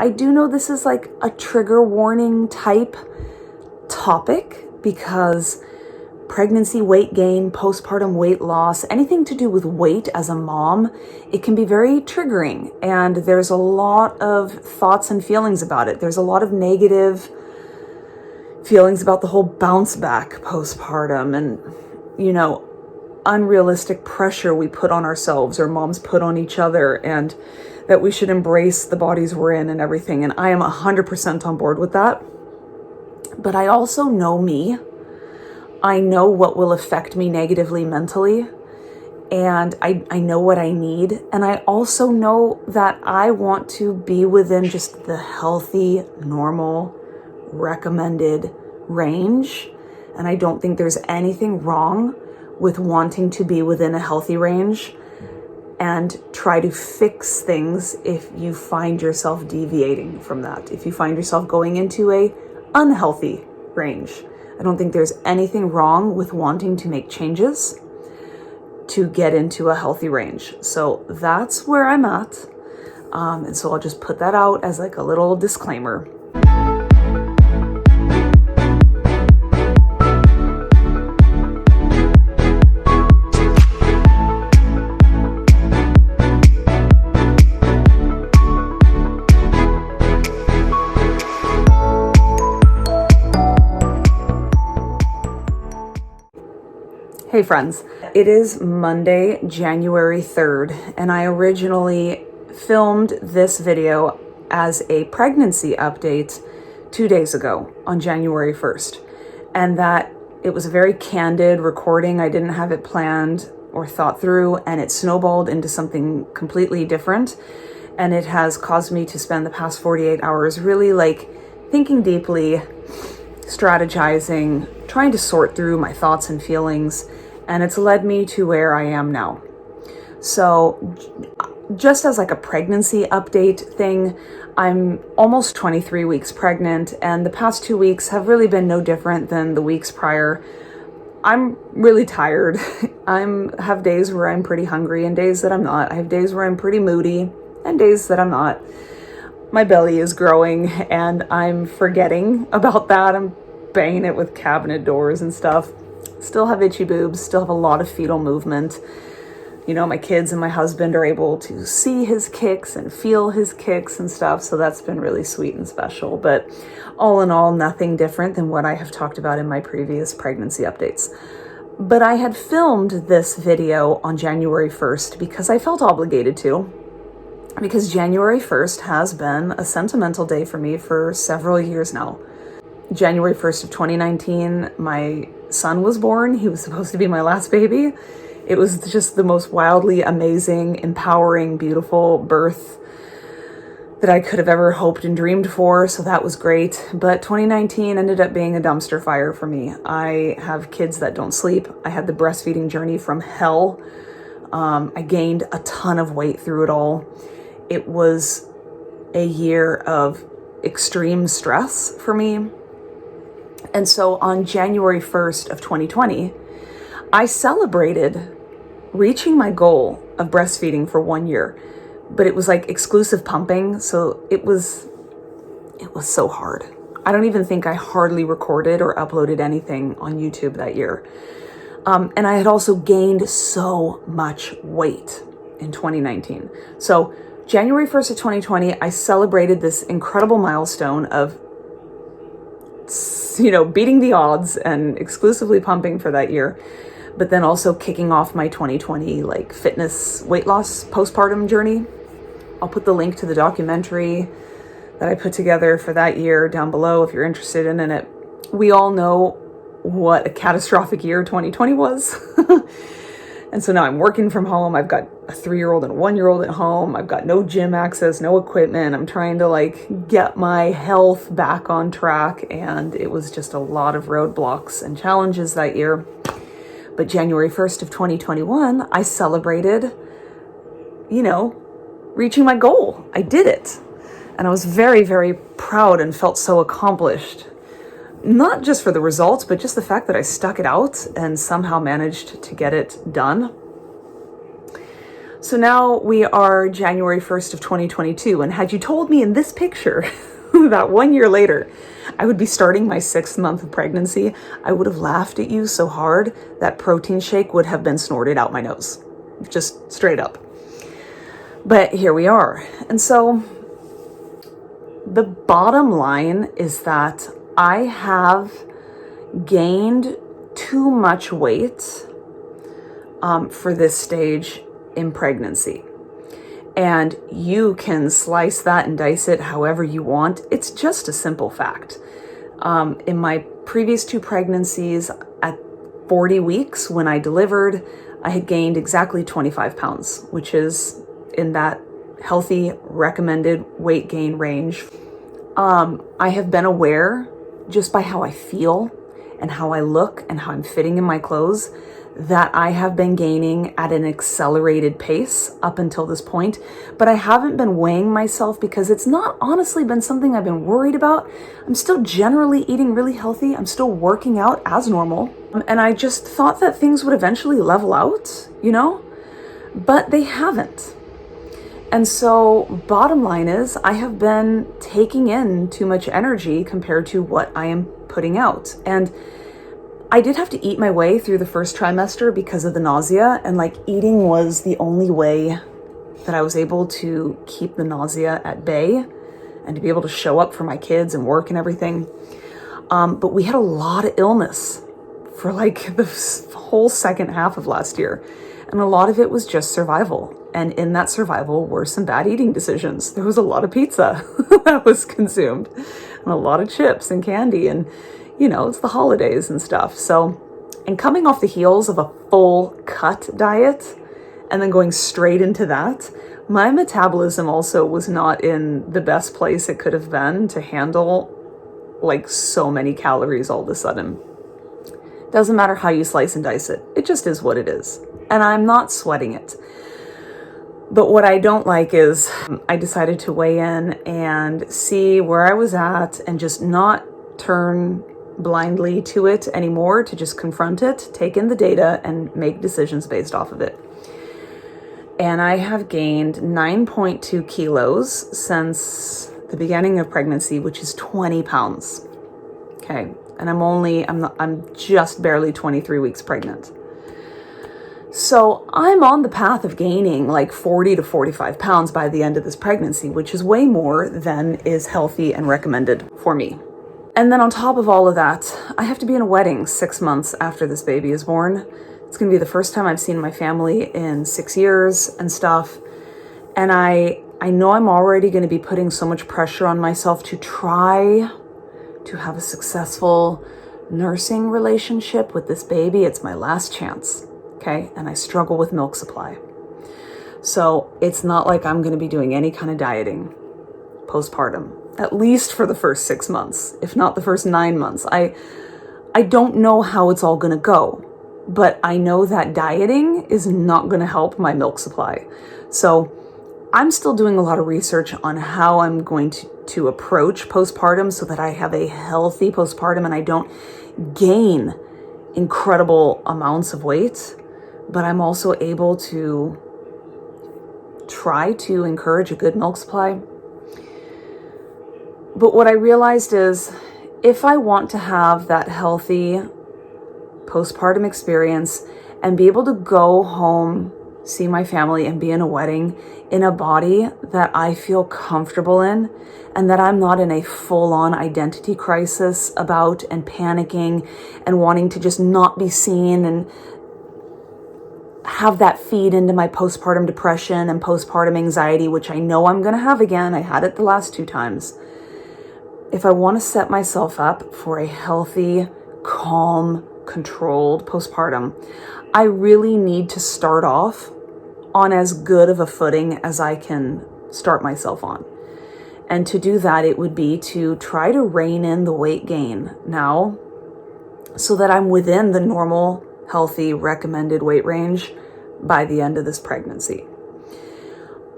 I do know this is like a trigger warning type topic because pregnancy weight gain, postpartum weight loss, anything to do with weight as a mom, it can be very triggering. And there's a lot of thoughts and feelings about it. There's a lot of negative feelings about the whole bounce back postpartum and, unrealistic pressure we put on ourselves or moms put on each other, and that we should embrace the bodies we're in and everything. And I am 100% on board with that. But I also know me. I know what will affect me negatively mentally. And I know what I need. And I also know that I want to be within just the healthy, normal, recommended range. And I don't think there's anything wrong with wanting to be within a healthy range and try to fix things if you find yourself deviating from that. If you find yourself going into a unhealthy range. I don't think there's anything wrong with wanting to make changes to get into a healthy range. So that's where I'm at. And so I'll just put that out as like a little disclaimer. Hey friends, it is Monday, January 3rd, and I originally filmed this video as a pregnancy update 2 days ago on January 1st. And that it was a very candid recording. I didn't have it planned or thought through, and it snowballed into something completely different. And it has caused me to spend the past 48 hours really thinking deeply, strategizing, trying to sort through my thoughts and feelings, and it's led me to where I am now. So just as like a pregnancy update thing, I'm almost 23 weeks pregnant, and the past 2 weeks have really been no different than the weeks prior. I'm really tired. I have days where I'm pretty hungry and days that I'm not. I have days where I'm pretty moody and days that I'm not. My belly is growing and I'm forgetting about that. I'm banging it with cabinet doors and stuff. Still have itchy boobs, still have a lot of fetal movement. My kids and my husband are able to see his kicks and feel his kicks and stuff. So that's been really sweet and special. But all in all, nothing different than what I have talked about in my previous pregnancy updates. But I had filmed this video on January 1st because I felt obligated to. Because January 1st has been a sentimental day for me for several years now. January 1st of 2019, my son was born. He was supposed to be my last baby. It was just the most wildly amazing, empowering, beautiful birth that I could have ever hoped and dreamed for. So that was great. But 2019 ended up being a dumpster fire for me. I have kids that don't sleep. I had the breastfeeding journey from hell. I gained a ton of weight through it all. It was a year of extreme stress for me. And so on January 1st of 2020, I celebrated reaching my goal of breastfeeding for 1 year, but it was like exclusive pumping. So it was so hard. I don't even think I hardly recorded or uploaded anything on YouTube that year. And I had also gained so much weight in 2019. So January 1st of 2020, I celebrated this incredible milestone of beating the odds and exclusively pumping for that year, but then also kicking off my 2020 fitness weight loss postpartum journey. I'll put the link to the documentary that I put together for that year down below if you're interested in it. We all know what a catastrophic year 2020 was. And so now I'm working from home. I've got a 3-year-old and a 1-year-old at home. I've got no gym access, no equipment. I'm trying to get my health back on track. And it was just a lot of roadblocks and challenges that year. But January 1st of 2021, I celebrated, reaching my goal. I did it. And I was very, very proud and felt so accomplished. Not just for the results, but just the fact that I stuck it out and somehow managed to get it done. So now we are January 1st of 2022, and had you told me in this picture that 1 year later I would be starting my 6th month of pregnancy, I would have laughed at you so hard that protein shake would have been snorted out my nose. Just straight up. But here we are. And so the bottom line is that I have gained too much weight for this stage in pregnancy. And you can slice that and dice it however you want. It's just a simple fact. In my previous 2 pregnancies, at 40 weeks when I delivered, I had gained exactly 25 pounds, which is in that healthy recommended weight gain range. I have been aware, just by how I feel and how I look and how I'm fitting in my clothes, that I have been gaining at an accelerated pace up until this point, but I haven't been weighing myself because it's not honestly been something I've been worried about. I'm still generally eating really healthy. I'm still working out as normal. And I just thought that things would eventually level out, but they haven't. And so bottom line is I have been taking in too much energy compared to what I am putting out. And I did have to eat my way through the first trimester because of the nausea, and eating was the only way that I was able to keep the nausea at bay and to be able to show up for my kids and work and everything. But we had a lot of illness for the whole second half of last year. And a lot of it was just survival. And in that survival were some bad eating decisions. There was a lot of pizza that was consumed and a lot of chips and candy, and it's the holidays and stuff. So, and coming off the heels of a full cut diet and then going straight into that, my metabolism also was not in the best place it could have been to handle so many calories all of a sudden. Doesn't matter how you slice and dice it. It just is what it is. And I'm not sweating it. But what I don't like is I decided to weigh in and see where I was at and just not turn blindly to it anymore, to just confront it, take in the data, and make decisions based off of it. And I have gained 9.2 kilos since the beginning of pregnancy, which is 20 pounds. Okay. And I'm just barely 23 weeks pregnant. So I'm on the path of gaining 40 to 45 pounds by the end of this pregnancy, which is way more than is healthy and recommended for me. And then on top of all of that, I have to be in a wedding 6 months after this baby is born. It's going to be the first time I've seen my family in 6 years and stuff. And I know I'm already going to be putting so much pressure on myself to try to have a successful nursing relationship with this baby. It's my last chance. Okay. And I struggle with milk supply. So it's not like I'm going to be doing any kind of dieting postpartum, at least for the first 6 months, if not the first 9 months. I don't know how it's all going to go, but I know that dieting is not going to help my milk supply. So I'm still doing a lot of research on how I'm going to approach postpartum so that I have a healthy postpartum and I don't gain incredible amounts of weight, but I'm also able to try to encourage a good milk supply. But what I realized is if I want to have that healthy postpartum experience and be able to go home, see my family, and be in a wedding in a body that I feel comfortable in, and that I'm not in a full-on identity crisis about and panicking and wanting to just not be seen and have that feed into my postpartum depression and postpartum anxiety, which I know I'm going to have again. I had it the last 2 times. If I want to set myself up for a healthy, calm, controlled postpartum, I really need to start off on as good of a footing as I can start myself on. And to do that, it would be to try to rein in the weight gain now so that I'm within the normal, healthy, recommended weight range by the end of this pregnancy.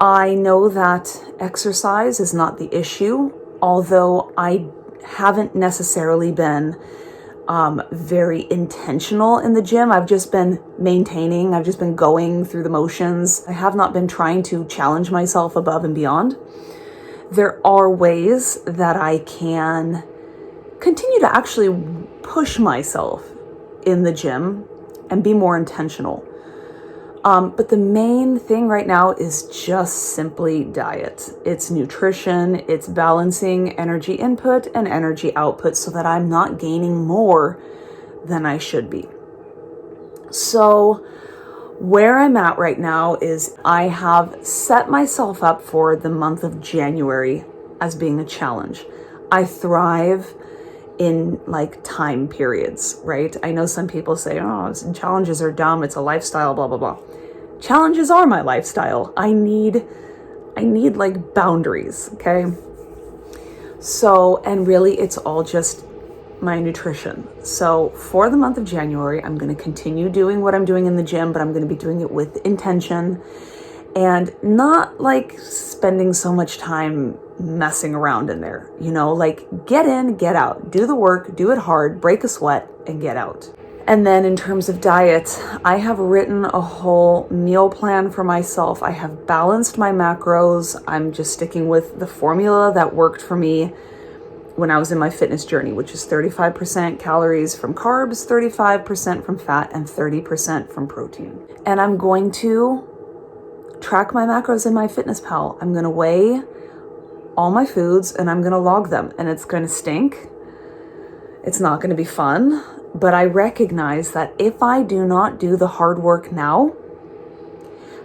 I know that exercise is not the issue, although I haven't necessarily been very intentional in the gym. I've just been maintaining, I've just been going through the motions. I have not been trying to challenge myself above and beyond. There are ways that I can continue to actually push myself in the gym and be more intentional. But the main thing right now is just simply diet. It's nutrition, it's balancing energy input and energy output so that I'm not gaining more than I should be. So where I'm at right now is I have set myself up for the month of January as being a challenge. I thrive in like time periods, right? I know some people say, oh, challenges are dumb. It's a lifestyle, blah, blah, blah. Challenges are my lifestyle. I need like boundaries, okay? So, and really it's all just my nutrition. So for the month of January, I'm going to continue doing what I'm doing in the gym, but I'm going to be doing it with intention and not like spending so much time messing around in there, like get in, get out, do the work, do it hard, break a sweat and get out. And then in terms of diet, I have written a whole meal plan for myself. I have balanced my macros. I'm just sticking with the formula that worked for me when I was in my fitness journey, which is 35% calories from carbs, 35% from fat, and 30% from protein. And I'm going to track my macros in MyFitnessPal. I'm going to weigh all my foods and I'm going to log them, and it's going to stink. It's not going to be fun, but I recognize that if I do not do the hard work now,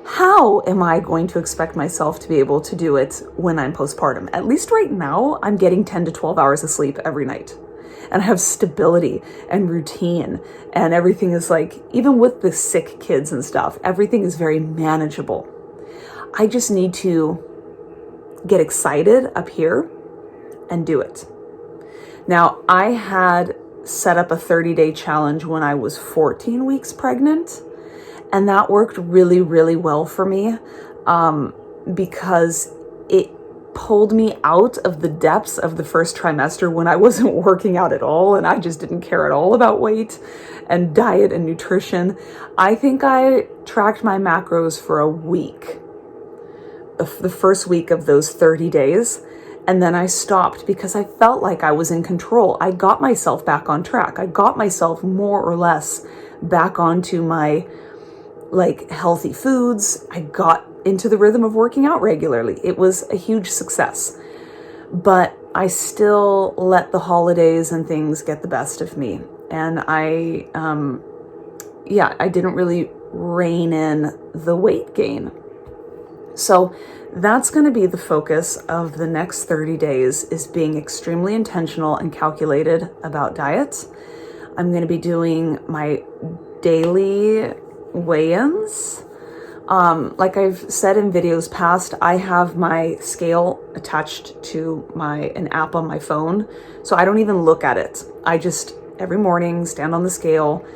how am I going to expect myself to be able to do it when I'm postpartum? At least right now, I'm getting 10 to 12 hours of sleep every night. And I have stability and routine, and everything is like, even with the sick kids and stuff, everything is very manageable. I just need to get excited up here and do it. Now, I had set up a 30-day challenge when I was 14 weeks pregnant, and that worked really, really well for me because it pulled me out of the depths of the first trimester when I wasn't working out at all and I just didn't care at all about weight and diet and nutrition. I think I tracked my macros for a week, the first week of those 30 days. And then I stopped because I felt like I was in control. I got myself back on track. I got myself more or less back onto my like healthy foods. I got into the rhythm of working out regularly. It was a huge success, but I still let the holidays and things get the best of me. And I didn't really rein in the weight gain. So that's going to be the focus of the next 30 days, is being extremely intentional and calculated about diet. I'm going to be doing my daily weigh-ins. Like I've said in videos past, I have my scale attached to an app on my phone. So I don't even look at it. I just every morning stand on the scale.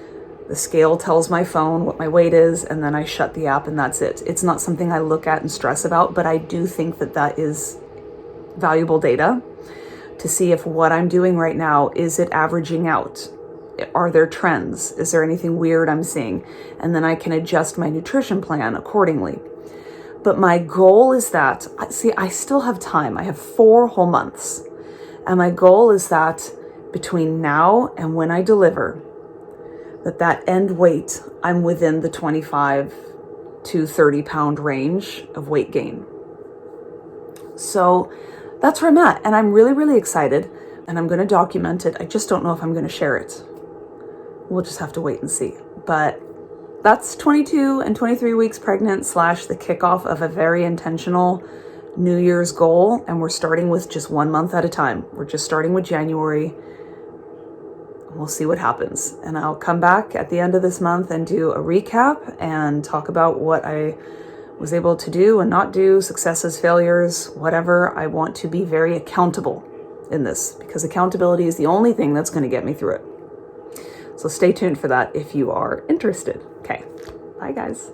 The scale tells my phone what my weight is, and then I shut the app and that's it. It's not something I look at and stress about, but I do think that that is valuable data to see if what I'm doing right now, is it averaging out? Are there trends? Is there anything weird I'm seeing? And then I can adjust my nutrition plan accordingly. But my goal is that, I still have time. I have 4 whole months. And my goal is that between now and when I deliver, that end weight, I'm within the 25 to 30 pound range of weight gain. So that's where I'm at. And I'm really, really excited. And I'm going to document it. I just don't know if I'm going to share it. We'll just have to wait and see. But that's 22 and 23 weeks pregnant / the kickoff of a very intentional New Year's goal. And we're starting with just 1 month at a time. We're just starting with January. We'll see what happens. And I'll come back at the end of this month and do a recap and talk about what I was able to do and not do, successes, failures, whatever. I want to be very accountable in this, because accountability is the only thing that's going to get me through it. So stay tuned for that if you are interested. Okay. Bye, guys.